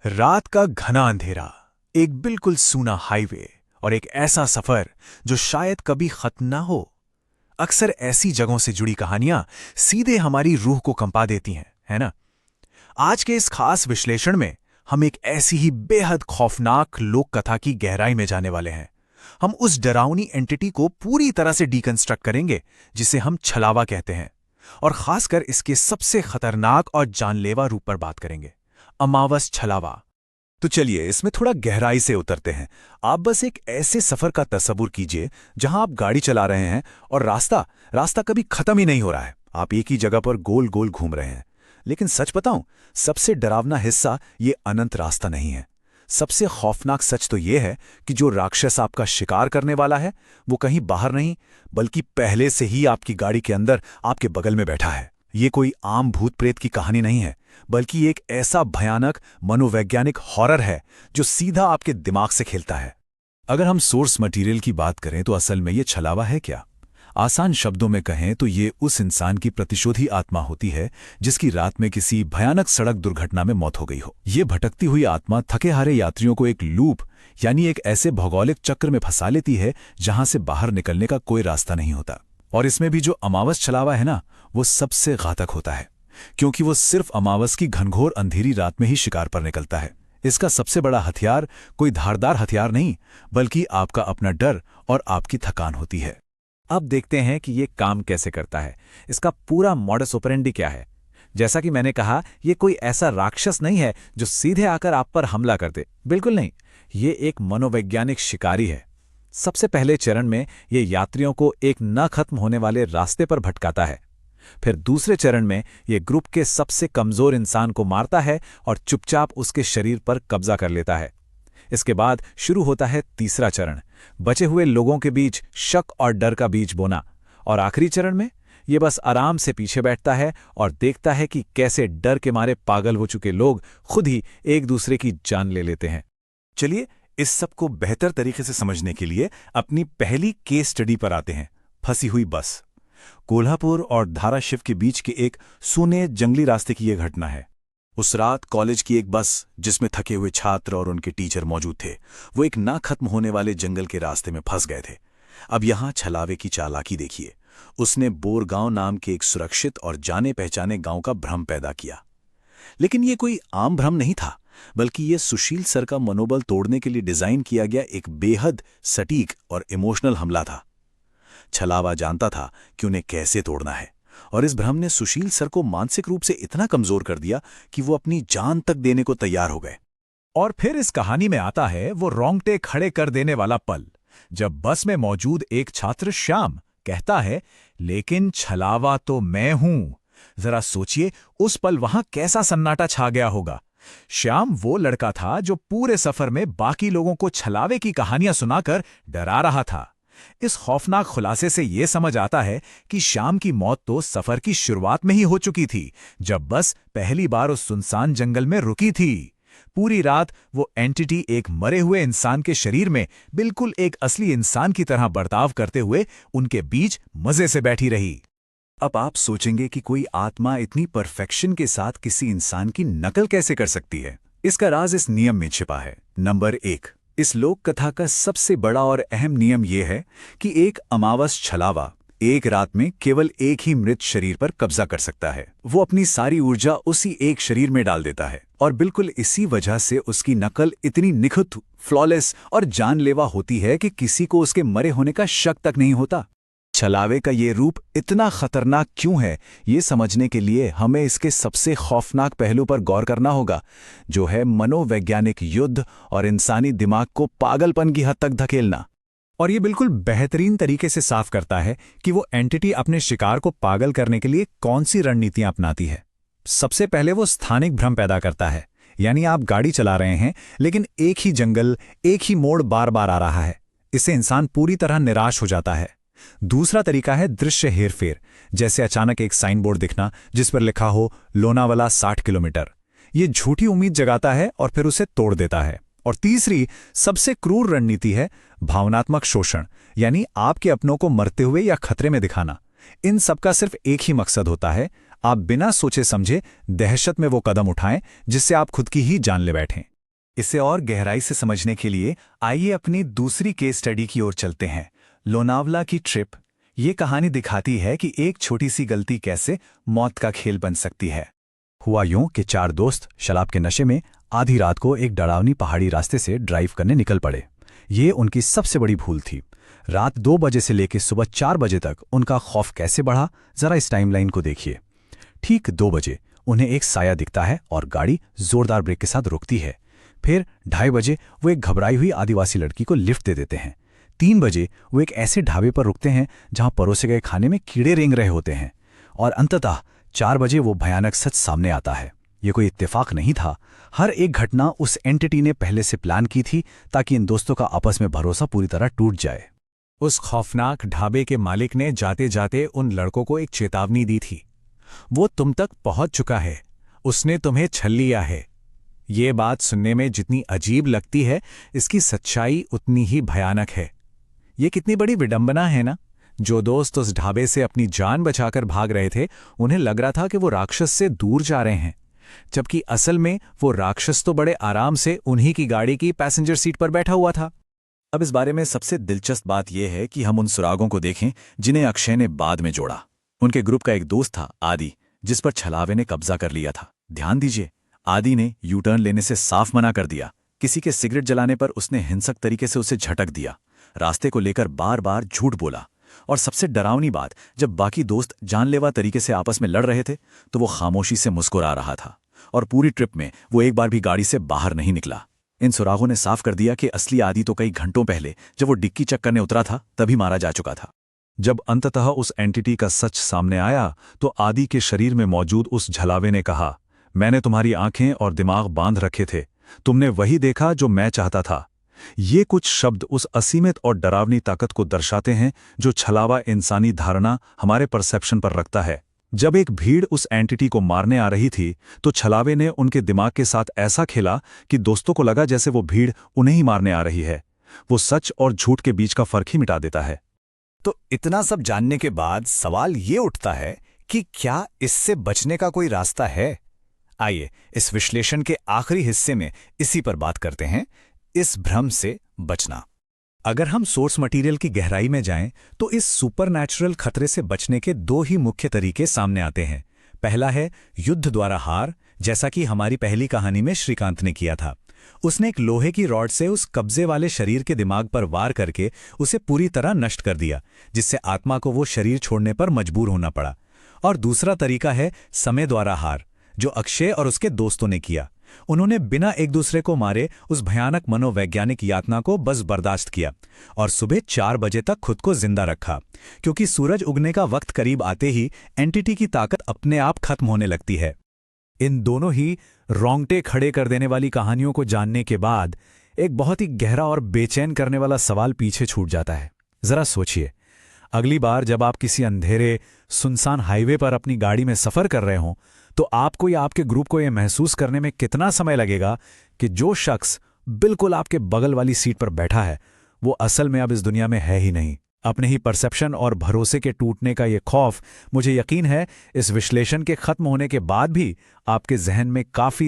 रात का घना अंधेरा, एक बिल्कुल सूना हाईवे और एक ऐसा सफर जो शायद कभी खत्म ना हो। अक्सर ऐसी जगहों से जुड़ी कहानियां सीधे हमारी रूह को कंपा देती हैं, है ना? आज के इस खास विश्लेषण में हम एक ऐसी ही बेहद खौफनाक लोक कथा की गहराई में जाने वाले हैं। हम उस डरावनी एंटिटी को पूरी तरह से डिकंस्ट्रक्ट करेंगे जिसे हम छलावा कहते हैं, और खासकर इसके सबसे खतरनाक और जानलेवा रूप पर बात करेंगे, अमावस छलावा। तो चलिए इसमें थोड़ा गहराई से उतरते हैं। आप बस एक ऐसे सफर का तस्वुर कीजिए जहां आप गाड़ी चला रहे हैं और रास्ता रास्ता कभी खत्म ही नहीं हो रहा है। आप एक ही जगह पर गोल गोल घूम रहे हैं। लेकिन सच बताऊं, सबसे डरावना हिस्सा ये अनंत रास्ता नहीं है। सबसे खौफनाक सच तो ये है कि जो राक्षस आपका शिकार करने वाला है वो कहीं बाहर नहीं, बल्कि पहले से ही आपकी गाड़ी के अंदर आपके बगल में बैठा है। ये कोई आम भूत प्रेत की कहानी नहीं है, बल्कि एक ऐसा भयानक मनोवैज्ञानिक हॉरर है जो सीधा आपके दिमाग से खेलता है। अगर हम सोर्स मटेरियल की बात करें तो असल में ये छलावा है क्या? आसान शब्दों में कहें तो ये उस इंसान की प्रतिशोधी आत्मा होती है जिसकी रात में किसी भयानक सड़क दुर्घटना में मौत हो गई हो। ये भटकती हुई आत्मा थके हारे यात्रियों को एक लूप यानी एक ऐसे भौगोलिक चक्र में फंसा लेती है जहां से बाहर निकलने का कोई रास्ता नहीं होता। और इसमें भी जो अमावस छलावा है ना, वो सबसे घातक होता है, क्योंकि वो सिर्फ अमावस की घनघोर अंधेरी रात में ही शिकार पर निकलता है। इसका सबसे बड़ा हथियार कोई धारदार हथियार नहीं, बल्कि आपका अपना डर और आपकी थकान होती है। अब देखते हैं कि ये काम कैसे करता है। इसका पूरा मॉडस ऑपरेंडी क्या है। जैसा कि मैंने कहा, ये कोई ऐसा राक्षस नहीं है जो सीधे आकर आप पर हमला कर दे। बिल्कुल नहीं, ये एक मनोवैज्ञानिक शिकारी है। सबसे पहले चरण में ये यात्रियों को एक न खत्म होने वाले रास्ते पर भटकाता है। फिर दूसरे चरण में ये ग्रुप के सबसे कमजोर इंसान को मारता है और चुपचाप उसके शरीर पर कब्जा कर लेता है। इसके बाद शुरू होता है तीसरा चरण, बचे हुए लोगों के बीच शक और डर का बीज बोना। और आखिरी चरण में ये बस आराम से पीछे बैठता है और देखता है कि कैसे डर के मारे पागल हो चुके लोग खुद ही एक दूसरे की जान ले लेते हैं। चलिए इस सब को बेहतर तरीके से समझने के लिए अपनी पहली केस स्टडी पर आते हैं, फंसी हुई बस। कोल्हापुर और धाराशिव के बीच के एक सूने जंगली रास्ते की यह घटना है। उस रात कॉलेज की एक बस जिसमें थके हुए छात्र और उनके टीचर मौजूद थे, वो एक ना खत्म होने वाले जंगल के रास्ते में फंस गए थे। अब यहां छलावे की चालाकी देखिए। उसने बोरगांव नाम के एक सुरक्षित और जाने पहचाने गांव का भ्रम पैदा किया। लेकिन ये कोई आम भ्रम नहीं था, बल्कि ये सुशील सर का मनोबल तोड़ने के लिए डिजाइन किया गया एक बेहद सटीक और इमोशनल हमला था। छलावा जानता था कि उन्हें कैसे तोड़ना है, और इस भ्रम ने सुशील सर को मानसिक रूप से इतना कमजोर कर दिया कि वो अपनी जान तक देने को तैयार हो गए। और फिर इस कहानी में आता है वो रोंगटे खड़े कर देने वाला पल, जब बस में मौजूद एक छात्र श्याम कहता है, लेकिन छलावा तो मैं हूं। जरा सोचिए उस पल वहां कैसा सन्नाटा छा गया होगा। श्याम वो लड़का था जो पूरे सफर में बाकी लोगों को छलावे की कहानियां सुनाकर डरा रहा था। इस खौफनाक खुलासे से यह समझ आता है कि श्याम की मौत तो सफर की शुरुआत में ही हो चुकी थी, जब बस पहली बार उस सुनसान जंगल में रुकी थी। पूरी रात वो एंटिटी एक मरे हुए इंसान के शरीर में बिल्कुल एक असली इंसान की तरह बर्ताव करते हुए उनके बीच मजे से बैठी रही। अब आप सोचेंगे कि कोई आत्मा इतनी परफेक्शन के साथ किसी इंसान की नकल कैसे कर सकती है? इसका राज इस नियम में छिपा है। नंबर 1, इस लोक कथा का सबसे बड़ा और अहम नियम यह है कि एक अमावस छलावा एक रात में केवल एक ही मृत शरीर पर कब्जा कर सकता है। वो अपनी सारी ऊर्जा उसी एक शरीर में डाल देता है, और बिल्कुल इसी वजह से उसकी नकल इतनी निखुत, फ्लॉलेस और जानलेवा होती है कि किसी को उसके मरे होने का शक तक नहीं होता। छलावे का ये रूप इतना खतरनाक क्यों है, ये समझने के लिए हमें इसके सबसे खौफनाक पहलू पर गौर करना होगा, जो है मनोवैज्ञानिक युद्ध और इंसानी दिमाग को पागलपन की हद तक धकेलना। और ये बिल्कुल बेहतरीन तरीके से साफ करता है कि वो एंटिटी अपने शिकार को पागल करने के लिए कौन सी रणनीतियां अपनाती है। सबसे पहले वो स्थानिक भ्रम पैदा करता है, यानी आप गाड़ी चला रहे हैं लेकिन एक ही जंगल, एक ही मोड़ बार बार आ रहा है। इससे इंसान पूरी तरह निराश हो जाता है। दूसरा तरीका है दृश्य हेरफेर, जैसे अचानक एक साइन बोर्ड दिखना जिस पर लिखा हो लोनावाला 60 किलोमीटर। ये झूठी उम्मीद जगाता है और फिर उसे तोड़ देता है। और तीसरी सबसे क्रूर रणनीति है भावनात्मक शोषण, यानी आपके अपनों को मरते हुए या खतरे में दिखाना। इन सबका सिर्फ एक ही मकसद होता है, आप बिना सोचे समझे दहशत में वो कदम उठाएं जिससे आप खुद की ही जान ले बैठें। इसे और गहराई से समझने के लिए आइए अपनी दूसरी केस स्टडी की ओर चलते हैं, लोनावला की ट्रिप। ये कहानी दिखाती है कि एक छोटी सी गलती कैसे मौत का खेल बन सकती है। हुआ यूं कि चार दोस्त शराब के नशे में आधी रात को एक डरावनी पहाड़ी रास्ते से ड्राइव करने निकल पड़े। ये उनकी सबसे बड़ी भूल थी। रात 2 बजे से लेकर सुबह 4 बजे तक उनका खौफ कैसे बढ़ा, जरा इस टाइमलाइन को देखिए। ठीक 2 बजे उन्हें एक साया दिखता है और गाड़ी जोरदार ब्रेक के साथ रुकती है। फिर 2:30 बजे वो एक घबराई हुई आदिवासी लड़की को लिफ्ट दे देते हैं। 3 बजे वो एक ऐसे ढाबे पर रुकते हैं जहां परोसे गए खाने में कीड़े रेंग रहे होते हैं। और अंततः 4 बजे वो भयानक सच सामने आता है। ये कोई इत्तेफाक नहीं था। हर एक घटना उस एंटिटी ने पहले से प्लान की थी ताकि इन दोस्तों का आपस में भरोसा पूरी तरह टूट जाए। उस खौफनाक ढाबे के मालिक ने जाते जाते उन लड़कों को एक चेतावनी दी थी। वो तुम तक पहुंच चुका है, उसने तुम्हें छल लिया है। ये बात सुनने में जितनी अजीब लगती है, इसकी सच्चाई उतनी ही भयानक है। ये कितनी बड़ी विडंबना है ना। जो दोस्त उस ढाबे से अपनी जान बचाकर भाग रहे थे, उन्हें लग रहा था कि वो राक्षस से दूर जा रहे हैं, जबकि असल में वो राक्षस तो बड़े आराम से उन्हीं की गाड़ी की पैसेंजर सीट पर बैठा हुआ था। अब इस बारे में सबसे दिलचस्प बात यह है कि हम उन सुरागों को देखें जिन्हें अक्षय ने बाद में जोड़ा। उनके ग्रुप का एक दोस्त था आदि, जिस पर छलावे ने कब्जा कर लिया था। ध्यान दीजिए, आदि ने यू टर्न लेने से साफ मना कर दिया। किसी के सिगरेट जलाने पर उसने हिंसक तरीके से उसे झटक दिया। रास्ते को लेकर बार बार झूठ बोला। और सबसे डरावनी बात, जब बाकी दोस्त जानलेवा तरीके से आपस में लड़ रहे थे तो वो खामोशी से मुस्कुरा रहा था। और पूरी ट्रिप में वो एक बार भी गाड़ी से बाहर नहीं निकला। इन सुरागों ने साफ कर दिया कि असली आदि तो कई घंटों पहले, जब वो डिक्की चेक करने उतरा था, तभी मारा जा चुका था। जब अंततः उस एंटिटी का सच सामने आया तो आदि के शरीर में मौजूद उस झलावे ने कहा, मैंने तुम्हारी आंखें और दिमाग बांध रखे थे, तुमने वही देखा जो मैं चाहता था। ये कुछ शब्द उस असीमित और डरावनी ताकत को दर्शाते हैं जो छलावा इंसानी धारणा हमारे परसेप्शन पर रखता है। जब एक भीड़ उस एंटिटी को मारने आ रही थी तो छलावे ने उनके दिमाग के साथ ऐसा खेला कि दोस्तों को लगा जैसे वो भीड़ उन्हें ही मारने आ रही है। वो सच और झूठ के बीच का फर्क ही मिटा देता है। तो इतना सब जानने के बाद सवाल ये उठता है कि क्या इससे बचने का कोई रास्ता है? आइए इस विश्लेषण के आखिरी हिस्से में इसी पर बात करते हैं, इस भ्रम से बचना। अगर हम सोर्स मटेरियल की गहराई में जाएं तो इस सुपरनैचुरल खतरे से बचने के 2 ही मुख्य तरीके सामने आते हैं। पहला है युद्ध द्वारा हार, जैसा कि हमारी पहली कहानी में श्रीकांत ने किया था। उसने एक लोहे की रॉड से उस कब्जे वाले शरीर के दिमाग पर वार करके उसे पूरी तरह नष्ट कर दिया, जिससे आत्मा को वो शरीर छोड़ने पर मजबूर होना पड़ा। और दूसरा तरीका है समय द्वारा हार, जो अक्षय और उसके दोस्तों ने किया। उन्होंने बिना एक दूसरे को मारे उस भयानक मनोवैज्ञानिक यातना को बस बर्दाश्त किया और सुबह 4 बजे तक खुद को जिंदा रखा, क्योंकि सूरज उगने का वक्त करीब आते ही एंटिटी की ताकत अपने आप खत्म होने लगती है। इन दोनों ही रोंगटे खड़े कर देने वाली कहानियों को जानने के बाद एक बहुत ही गहरा और बेचैन करने वाला सवाल पीछे छूट जाता है। जरा सोचिए, अगली बार जब आप किसी अंधेरे सुनसान हाईवे पर अपनी गाड़ी में सफर कर रहे हों तो आपको या आपके ग्रुप को यह महसूस करने में कितना समय लगेगा कि जो शख्स बिल्कुल आपके बगल वाली सीट पर बैठा है वो असल में अब इस दुनिया में है ही नहीं। अपने ही परसेप्शन और भरोसे के टूटने का ये खौफ, मुझे यकीन है, इस विश्लेषण के खत्म होने के बाद भी आपके जहन में काफी